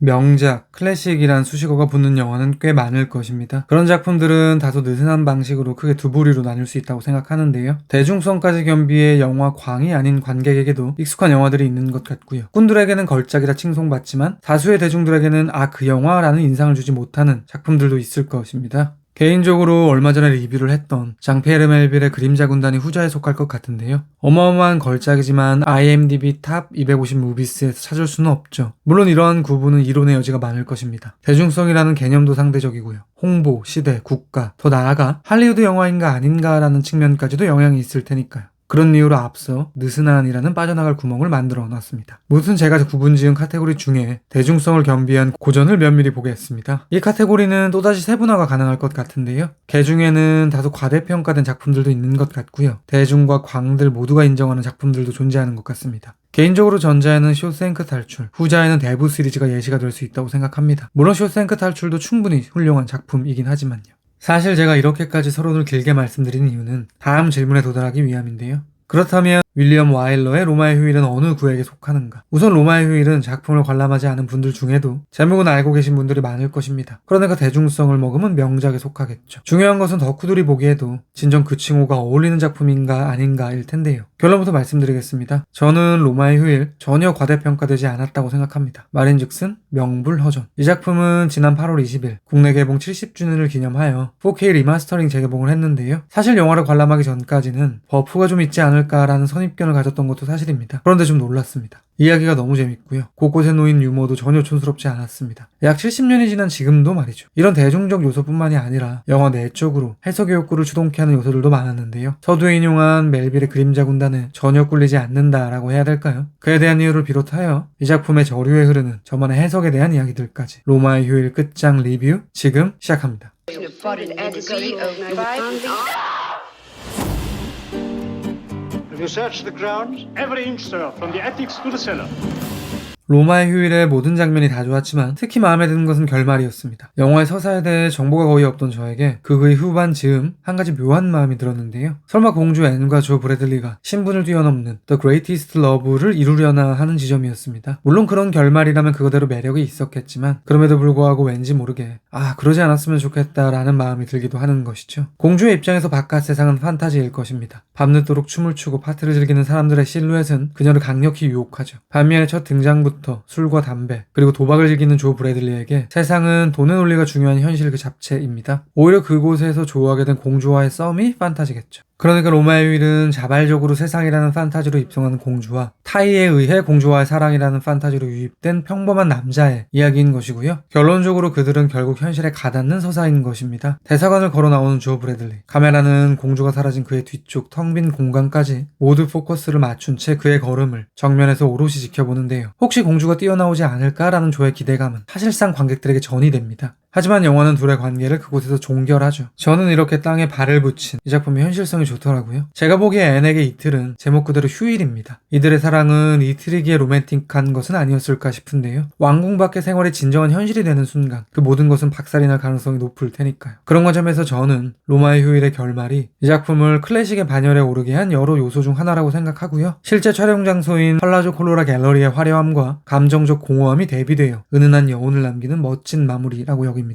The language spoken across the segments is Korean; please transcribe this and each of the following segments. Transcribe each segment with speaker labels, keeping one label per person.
Speaker 1: 명작, 클래식이란 수식어가 붙는 영화는 꽤 많을 것입니다. 그런 작품들은 다소 느슨한 방식으로 크게 두 부류로 나눌 수 있다고 생각하는데요. 대중성까지 겸비해 영화광이 아닌 관객에게도 익숙한 영화들이 있는 것 같고요. 꾼들에게는 걸작이라 칭송받지만 다수의 대중들에게는 그 영화라는 인상을 주지 못하는 작품들도 있을 것입니다. 개인적으로 얼마 전에 리뷰를 했던 장피에르 멜빌의 그림자 군단이 후자에 속할 것 같은데요. 어마어마한 걸작이지만 IMDb 탑 250 무비스에서 찾을 수는 없죠. 물론 이러한 구분은 이론의 여지가 많을 것입니다. 대중성이라는 개념도 상대적이고요. 홍보, 시대, 국가, 더 나아가 할리우드 영화인가 아닌가라는 측면까지도 영향이 있을 테니까요. 그런 이유로 앞서 느슨한이라는 빠져나갈 구멍을 만들어 놨습니다. 무튼 제가 구분지은 카테고리 중에 대중성을 겸비한 고전을 면밀히 보겠습니다. 이 카테고리는 또다시 세분화가 가능할 것 같은데요. 개 중에는 다소 과대평가된 작품들도 있는 것 같고요. 대중과 광들 모두가 인정하는 작품들도 존재하는 것 같습니다. 개인적으로 전자에는 쇼생크 탈출, 후자에는 대부 시리즈가 예시가 될 수 있다고 생각합니다. 물론 쇼생크 탈출도 충분히 훌륭한 작품이긴 하지만요. 사실 제가 이렇게까지 서론을 길게 말씀드린 이유는 다음 질문에 도달하기 위함인데요. 그렇다면 윌리엄 와일러의 로마의 휴일은 어느 구에게 속하는가? 우선 로마의 휴일은 작품을 관람하지 않은 분들 중에도 제목은 알고 계신 분들이 많을 것입니다. 그러니까 대중성을 먹으면 명작에 속하겠죠. 중요한 것은 덕후들이 보기에도 진정 그 칭호가 어울리는 작품인가 아닌가일 텐데요. 결론부터 말씀드리겠습니다. 저는 로마의 휴일 전혀 과대평가되지 않았다고 생각합니다. 말인즉슨 명불허전. 이 작품은 지난 8월 20일 국내 개봉 70주년을 기념하여 4K 리마스터링 재개봉을 했는데요. 사실 영화를 관람하기 전까지는 버프가 좀 있지 않을까라는 선입견을 가졌던 것도 사실입니다. 그런데 좀 놀랐습니다. 이야기가 너무 재밌고요. 곳곳에 놓인 유머도 전혀 촌스럽지 않았습니다. 약 70년이 지난 지금도 말이죠. 이런 대중적 요소뿐만이 아니라 영화 내적으로 해석의 욕구를 주동케 하는 요소들도 많았는데요. 서두에 인용한 멜빌의 그림자 군단은 전혀 꿀리지 않는다라고 해야 될까요? 그에 대한 이유를 비롯하여 이 작품의 저류에 흐르는 저만의 해석에 대한 이야기들까지 로마의 휴일 끝장 리뷰 지금 시작합니다.
Speaker 2: Have you searched the grounds? Every inch, sir, from the attics to the cellar.
Speaker 1: 로마의 휴일의 모든 장면이 다 좋았지만 특히 마음에 드는 것은 결말이었습니다. 영화의 서사에 대해 정보가 거의 없던 저에게 극의 후반 즈음 한 가지 묘한 마음이 들었는데요. 설마 공주 앤과 조 브래들리가 신분을 뛰어넘는 The Greatest Love를 이루려나 하는 지점이었습니다. 물론 그런 결말이라면 그거대로 매력이 있었겠지만 그럼에도 불구하고 왠지 모르게 그러지 않았으면 좋겠다라는 마음이 들기도 하는 것이죠. 공주의 입장에서 바깥 세상은 판타지일 것입니다. 밤늦도록 춤을 추고 파티를 즐기는 사람들의 실루엣은 그녀를 강력히 유혹하죠. 반면에 첫 등장부터 술과 담배 그리고 도박을 즐기는 조 브래들리에게 세상은 돈의 논리가 중요한 현실 그 자체입니다. 오히려 그곳에서 좋아하게 된 공주와의 썸이 판타지겠죠. 그러니까 로마의 휴일은 자발적으로 세상이라는 판타지로 입성한 공주와 타이에 의해 공주와의 사랑이라는 판타지로 유입된 평범한 남자의 이야기인 것이고요. 결론적으로 그들은 결국 현실에 가닿는 서사인 것입니다. 대사관을 걸어 나오는 조 브래들리, 카메라는 공주가 사라진 그의 뒤쪽 텅 빈 공간까지 모두 포커스를 맞춘 채 그의 걸음을 정면에서 오롯이 지켜보는데요. 혹시 공주가 뛰어나오지 않을까라는 조의 기대감은 사실상 관객들에게 전이 됩니다. 하지만 영화는 둘의 관계를 그곳에서 종결하죠. 저는 이렇게 땅에 발을 붙인 이 작품의 현실성이 좋더라고요. 제가 보기에 앤에게 이틀은 제목 그대로 휴일입니다. 이들의 사랑은 이틀이기에 로맨틱한 것은 아니었을까 싶은데요. 왕궁 밖의 생활이 진정한 현실이 되는 순간 그 모든 것은 박살이 날 가능성이 높을 테니까요. 그런 관점에서 저는 로마의 휴일의 결말이 이 작품을 클래식의 반열에 오르게 한 여러 요소 중 하나라고 생각하고요. 실제 촬영 장소인 팔라조 콜로라 갤러리의 화려함과 감정적 공허함이 대비되어 은은한 여운을 남기는 멋진 마무리라고 여깁니다.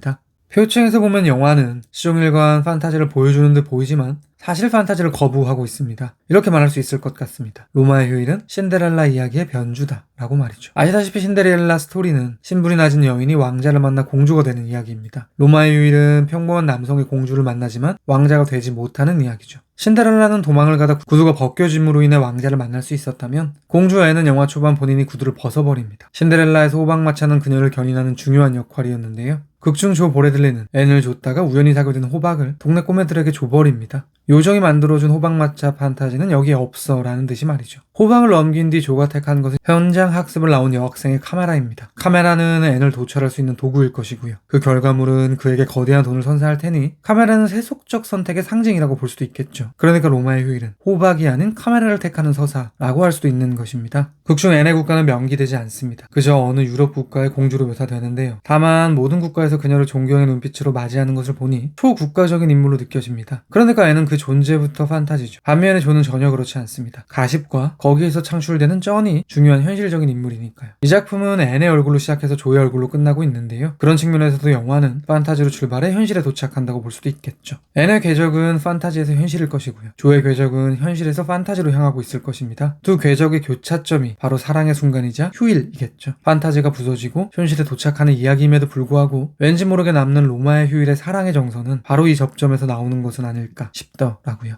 Speaker 1: 표층에서 보면 영화는 시종일관 판타지를 보여주는 듯 보이지만 사실 판타지를 거부하고 있습니다. 이렇게 말할 수 있을 것 같습니다. 로마의 휴일은 신데렐라 이야기의 변주다 라고 말이죠. 아시다시피 신데렐라 스토리는 신분이 낮은 여인이 왕자를 만나 공주가 되는 이야기입니다. 로마의 휴일은 평범한 남성이 공주를 만나지만 왕자가 되지 못하는 이야기죠. 신데렐라는 도망을 가다 구두가 벗겨짐으로 인해 왕자를 만날 수 있었다면 공주 앤은 영화 초반 본인이 구두를 벗어버립니다. 신데렐라에서 호박마차는 그녀를 견인하는 중요한 역할이었는데요. 극중 조 브래들리는 앤을 줬다가 우연히 사게 된 호박을 동네 꼬매들에게 줘버립니다. 요정이 만들어준 호박마차 판타지는 여기에 없어 라는 듯이 말이죠. 호박을 넘긴 뒤 조가 택한 것은 현장 학습을 나온 여학생의 카메라입니다. 카메라는 앤을 도찰할 수 있는 도구일 것이고요. 그 결과물은 그에게 거대한 돈을 선사할 테니 카메라는 세속적 선택의 상징이라고 볼 수도 있겠죠. 그러니까 로마의 휴일은 호박이 아닌 카메라를 택하는 서사라고 할 수도 있는 것입니다. 극중 앤의 국가는 명기되지 않습니다. 그저 어느 유럽 국가의 공주로 묘사되는데요. 다만 모든 국가에서 그녀를 존경의 눈빛으로 맞이하는 것을 보니 초국가적인 인물로 느껴집니다. 그러니까 앤은 그 존재부터 판타지죠. 반면에 조는 전혀 그렇지 않습니다. 가십과 거기에서 창출되는 쩐이 중요한 현실적인 인물이니까요. 이 작품은 앤의 얼굴로 시작해서 조의 얼굴로 끝나고 있는데요. 그런 측면에서도 영화는 판타지로 출발해 현실에 도착한다고 볼 수도 있겠죠. 앤의 궤적은 판타지에서 현실일 것이고요. 조의 궤적은 현실에서 판타지로 향하고 있을 것입니다. 두 궤적의 교차점이 바로 사랑의 순간이자 휴일이겠죠. 판타지가 부서지고 현실에 도착하는 이야기임에도 불구하고 왠지 모르게 남는 로마의 휴일의 사랑의 정서는 바로 이 접점에서 나오는 것은 아닐까 싶더라고요.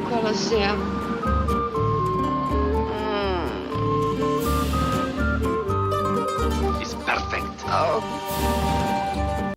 Speaker 3: Colosseum.
Speaker 2: It's perfect.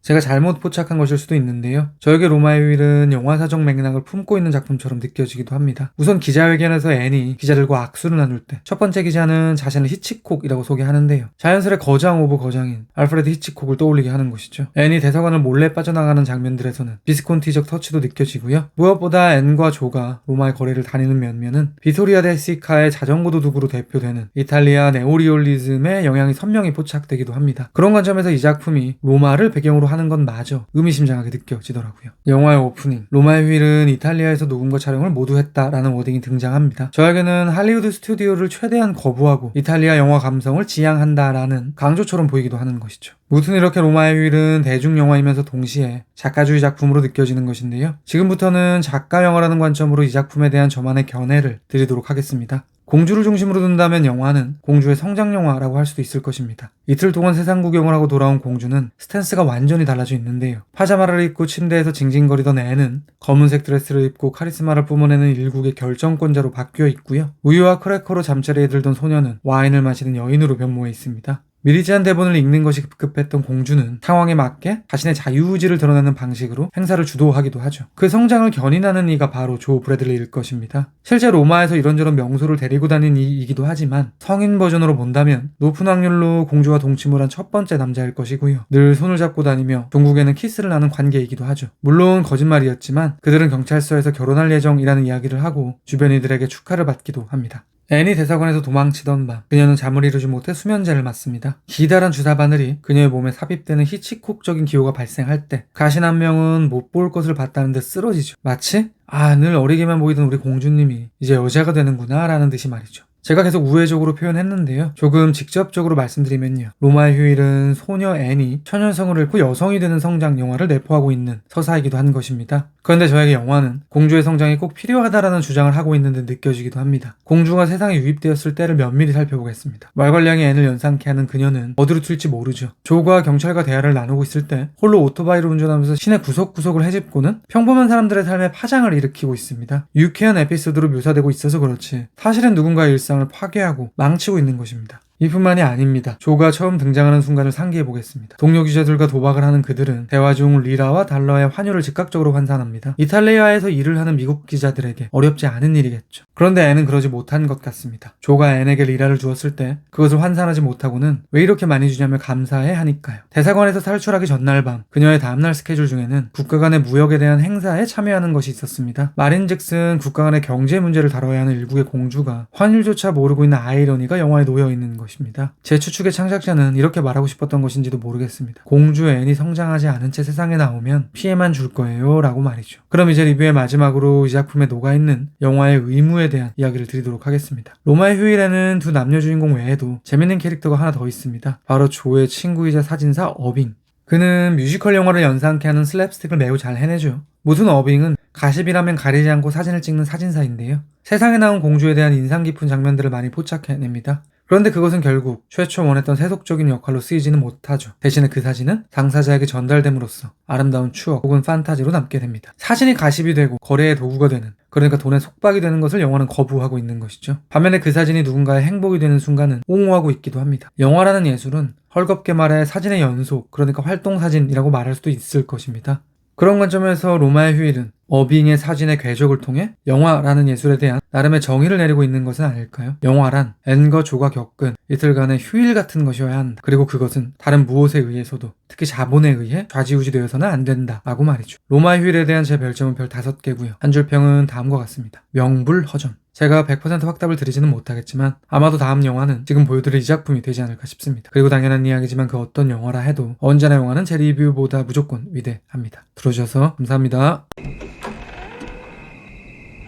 Speaker 1: 제가 잘못 포착한 것일 수도 있는데요. 저에게 로마의 휴일은 영화사적 맥락을 품고 있는 작품처럼 느껴지기도 합니다. 우선 기자회견에서 앤이 기자들과 악수를 나눌 때 첫 번째 기자는 자신을 히치콕이라고 소개하는데요. 자연스레 거장 오브 거장인 알프레드 히치콕을 떠올리게 하는 것이죠. 앤이 대사관을 몰래 빠져나가는 장면들에서는 비스콘티적 터치도 느껴지고요. 무엇보다 앤과 조가 로마의 거리를 다니는 면면은 비토리아 데 시카의 자전거 도둑으로 대표되는 이탈리아 네오리올리즘의 영향이 선명히 포착되기도 합니다. 그런 관점에서 이 작품이 로마를 배경으로 하는 건 마저 의미심장하게 느껴지더라고요. 영화의 오프닝, 로마의 휴일은 이탈리아에서 녹음과 촬영을 모두 했다라는 워딩이 등장합니다. 저에게는 할리우드 스튜디오를 최대한 거부하고 이탈리아 영화 감성을 지향한다라는 강조처럼 보이기도 하는 것이죠. 무튼 이렇게 로마의 휴일은 대중영화이면서 동시에 작가주의 작품으로 느껴지는 것인데요. 지금부터는 작가 영화라는 관점으로 이 작품에 대한 저만의 견해를 드리도록 하겠습니다. 공주를 중심으로 둔다면 영화는 공주의 성장 영화라고 할 수도 있을 것입니다. 이틀 동안 세상 구경을 하고 돌아온 공주는 스탠스가 완전히 달라져 있는데요. 파자마를 입고 침대에서 징징거리던 앤은 검은색 드레스를 입고 카리스마를 뿜어내는 일국의 결정권자로 바뀌어 있고요. 우유와 크래커로 잠자리에 들던 소녀는 와인을 마시는 여인으로 변모해 있습니다. 미리 지한 대본을 읽는 것이 급급했던 공주는 상황에 맞게 자신의 자유의지를 드러내는 방식으로 행사를 주도하기도 하죠. 그 성장을 견인하는 이가 바로 조 브래들리일 것입니다. 실제 로마에서 이런저런 명소를 데리고 다닌 이이기도 하지만 성인 버전으로 본다면 높은 확률로 공주와 동침을 한 첫 번째 남자일 것이고요. 늘 손을 잡고 다니며 종국에는 키스를 나눈 관계이기도 하죠. 물론 거짓말이었지만 그들은 경찰서에서 결혼할 예정이라는 이야기를 하고 주변 이들에게 축하를 받기도 합니다. 앤이 대사관에서 도망치던 밤, 그녀는 잠을 이루지 못해 수면제를 맞습니다. 기다란 주사 바늘이 그녀의 몸에 삽입되는 히치콕적인 기호가 발생할 때 가신 한 명은 못 볼 것을 봤다는 듯 쓰러지죠. 마치 늘 어리게만 보이던 우리 공주님이 이제 여자가 되는구나 라는 듯이 말이죠. 제가 계속 우회적으로 표현했는데요. 조금 직접적으로 말씀드리면요. 로마의 휴일은 소녀 앤이 처녀성을 잃고 여성이 되는 성장 영화를 내포하고 있는 서사이기도 한 것입니다. 그런데 저에게 영화는 공주의 성장이 꼭 필요하다라는 주장을 하고 있는 듯 느껴지기도 합니다. 공주가 세상에 유입되었을 때를 면밀히 살펴보겠습니다. 말괄량이 앤을 연상케 하는 그녀는 어디로 튈지 모르죠. 조가 경찰과 대화를 나누고 있을 때 홀로 오토바이를 운전하면서 시내 구석구석을 헤집고는 평범한 사람들의 삶에 파장을 일으키고 있습니다. 유쾌한 에피소드로 묘사되고 있어서 그렇지 사실은 누군가의 일상을 파괴하고 망치고 있는 것입니다. 이뿐만이 아닙니다. 조가 처음 등장하는 순간을 상기해보겠습니다. 동료 기자들과 도박을 하는 그들은 대화 중 리라와 달러의 환율을 즉각적으로 환산합니다. 이탈리아에서 일을 하는 미국 기자들에게 어렵지 않은 일이겠죠. 그런데 앤은 그러지 못한 것 같습니다. 조가 앤에게 리라를 주었을 때 그것을 환산하지 못하고는 왜 이렇게 많이 주냐며 감사해 하니까요. 대사관에서 탈출하기 전날 밤 그녀의 다음날 스케줄 중에는 국가 간의 무역에 대한 행사에 참여하는 것이 있었습니다. 말인즉슨 국가 간의 경제 문제를 다뤄야 하는 일국의 공주가 환율조차 모르고 있는 아이러니가 영화에 놓여 있는 것입니다. 제 추측의 창작자는 이렇게 말하고 싶었던 것인지도 모르겠습니다. 공주 앤이 성장하지 않은 채 세상에 나오면 피해만 줄 거예요 라고 말이죠. 그럼 이제 리뷰의 마지막으로 이 작품에 녹아있는 영화의 의무에 대한 이야기를 드리도록 하겠습니다. 로마의 휴일에는 두 남녀 주인공 외에도 재밌는 캐릭터가 하나 더 있습니다. 바로 조의 친구이자 사진사 어빙. 그는 뮤지컬 영화를 연상케 하는 슬랩스틱을 매우 잘 해내죠. 무슨 어빙은 가십이라면 가리지 않고 사진을 찍는 사진사인데요. 세상에 나온 공주에 대한 인상 깊은 장면들을 많이 포착해냅니다. 그런데 그것은 결국 최초 원했던 세속적인 역할로 쓰이지는 못하죠. 대신에 그 사진은 당사자에게 전달됨으로써 아름다운 추억 혹은 판타지로 남게 됩니다. 사진이 가십이 되고 거래의 도구가 되는, 그러니까 돈의 속박이 되는 것을 영화는 거부하고 있는 것이죠. 반면에 그 사진이 누군가의 행복이 되는 순간은 옹호하고 있기도 합니다. 영화라는 예술은 헐겁게 말해 사진의 연속, 그러니까 활동사진이라고 말할 수도 있을 것입니다. 그런 관점에서 로마의 휴일은 어빙의 사진의 궤적을 통해 영화라는 예술에 대한 나름의 정의를 내리고 있는 것은 아닐까요? 영화란 앤과 조가 겪은 이틀간의 휴일 같은 것이어야 한다. 그리고 그것은 다른 무엇에 의해서도, 특히 자본에 의해 좌지우지 되어서는 안 된다 라고 말이죠. 로마의 휴일에 대한 제 별점은 별 5개고요. 한 줄 평은 다음과 같습니다. 명불허전. 제가 100% 확답을 드리지는 못하겠지만 아마도 다음 영화는 지금 보여드릴 이 작품이 되지 않을까 싶습니다. 그리고 당연한 이야기지만 그 어떤 영화라 해도 언제나 영화는 제 리뷰보다 무조건 위대합니다. 들어주셔서 감사합니다.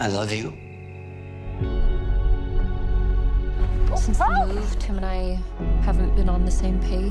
Speaker 4: I love you.
Speaker 5: Since the move, Tim and I haven't been on the same page.